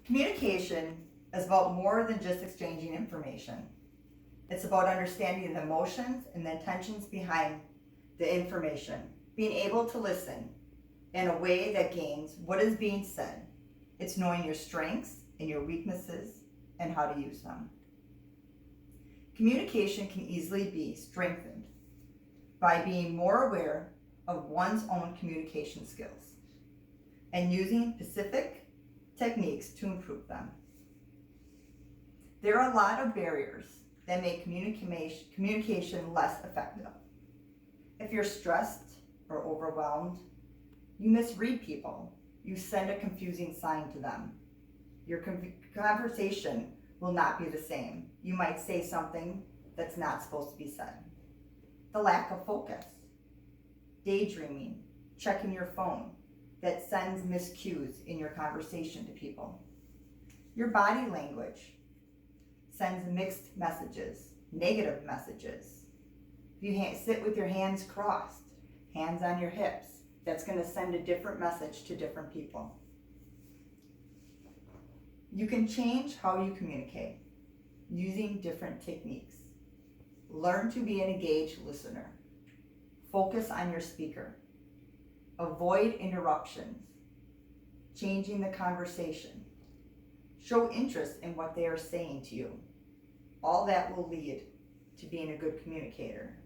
Communication is about more than just exchanging information. It's about understanding the emotions and the intentions behind the information, being able to listen in a way that gains what is being said. It's knowing your strengths and your weaknesses and how to use them. Communication can easily be strengthened by being more aware of one's own communication skills and using specific techniques to improve them. There are a lot of barriers that make communication less effective. If you're stressed or overwhelmed, you misread people. You send a confusing sign to them. Your conversation will not be the same. You might say something that's not supposed to be said. The lack of focus, daydreaming, checking your phone, that sends miscues in your conversation to people. Your body language sends mixed messages, negative messages. If you sit with your hands crossed, hands on your hips, that's going to send a different message to different people. You can change how you communicate using different techniques. Learn to be an engaged listener. Focus on your speaker. Avoid interruptions. Changing the conversation. Show interest in what they are saying to you. All that will lead to being a good communicator.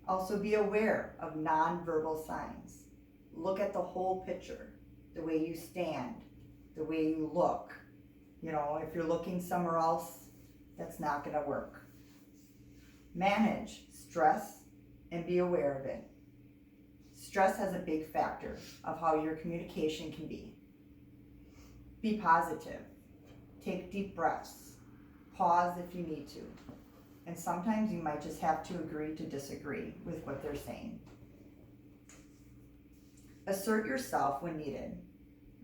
Also be aware of nonverbal signs. Look at the whole picture, the way you stand, the way you look. If you're looking somewhere else, that's not going to work. Manage stress and be aware of it. Stress has a big factor of how your communication can be. Be positive. Take deep breaths. Pause if you need to. And sometimes you might just have to agree to disagree with what they're saying. Assert yourself when needed.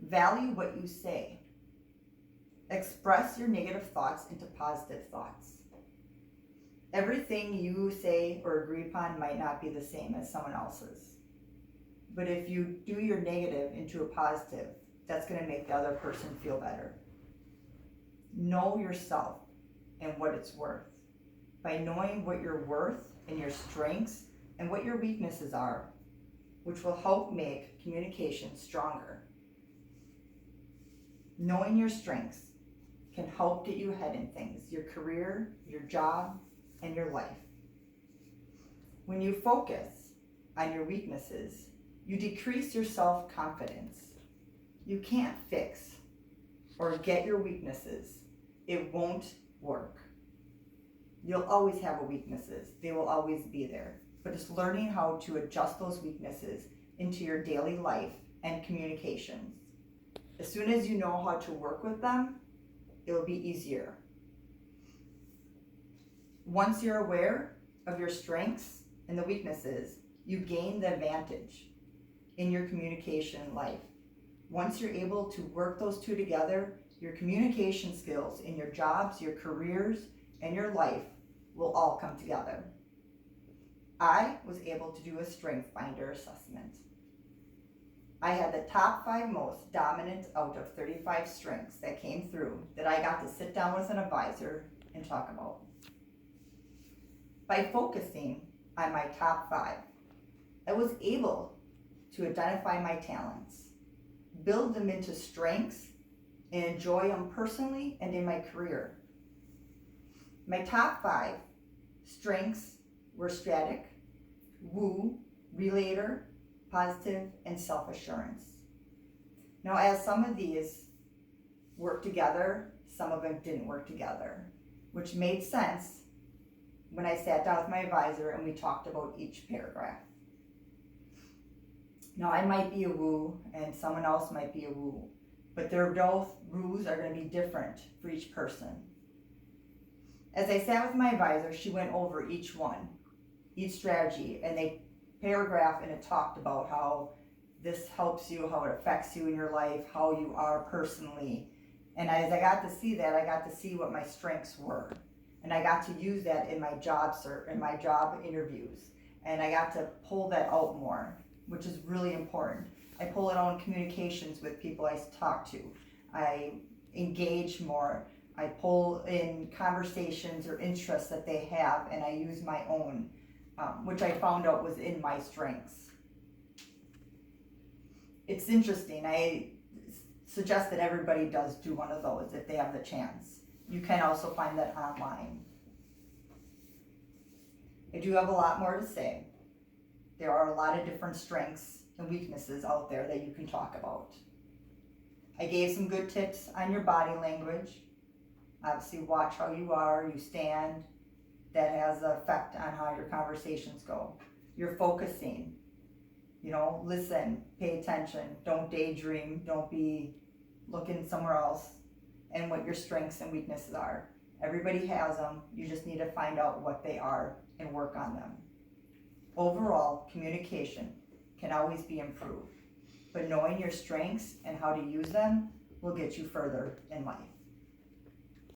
Value what you say. Express your negative thoughts into positive thoughts. Everything you say or agree upon might not be the same as someone else's. But if you do your negative into a positive, that's going to make the other person feel better. Know yourself and what it's worth. By knowing what you're worth and your strengths and what your weaknesses are, which will help make communication stronger. Knowing your strengths can help get you ahead in things, your career, your job, and your life. When you focus on your weaknesses, you decrease your self-confidence. You can't fix or get your weaknesses. It won't work. You'll always have weaknesses. They will always be there. But it's learning how to adjust those weaknesses into your daily life and communications. As soon as you know how to work with them, it'll be easier. Once you're aware of your strengths and the weaknesses, you gain the advantage in your communication life. Once you're able to work those two together, your communication skills in your jobs, your careers, and your life will all come together. I was able to do a Strength Finder assessment. I had the top 5 most dominant out of 35 strengths that came through that I got to sit down with an advisor and talk about. By focusing on my top 5, I was able to identify my talents, build them into strengths, and enjoy them personally and in my career. My top 5 strengths were strategic, woo, relator, positive, and self-assurance. Now, as some of these work together, some of them didn't work together, which made sense when I sat down with my advisor and we talked about each paragraph. Now, I might be a woo and someone else might be a woo, but their both woos are going to be different for each person. As I sat with my advisor, she went over each one, each strategy, and they paragraph, and it talked about how this helps you, how it affects you in your life, how you are personally. And as I got to see that, I got to see what my strengths were. And I got to use that in my job search, in my job interviews. And I got to pull that out more, which is really important. I pull it out in communications with people I talk to. I engage more. I pull in conversations or interests that they have, and I use my own, which I found out was in my strengths. It's interesting. I suggest that everybody does do one of those if they have the chance. You can also find that online. I do have a lot more to say. There are a lot of different strengths and weaknesses out there that you can talk about. I gave some good tips on your body language. Obviously, watch how you are, you stand. That has an effect on how your conversations go. You're focusing. Listen, pay attention. Don't daydream. Don't be looking somewhere else. And what your strengths and weaknesses are. Everybody has them. You just need to find out what they are and work on them. Overall, communication can always be improved, but knowing your strengths and how to use them will get you further in life.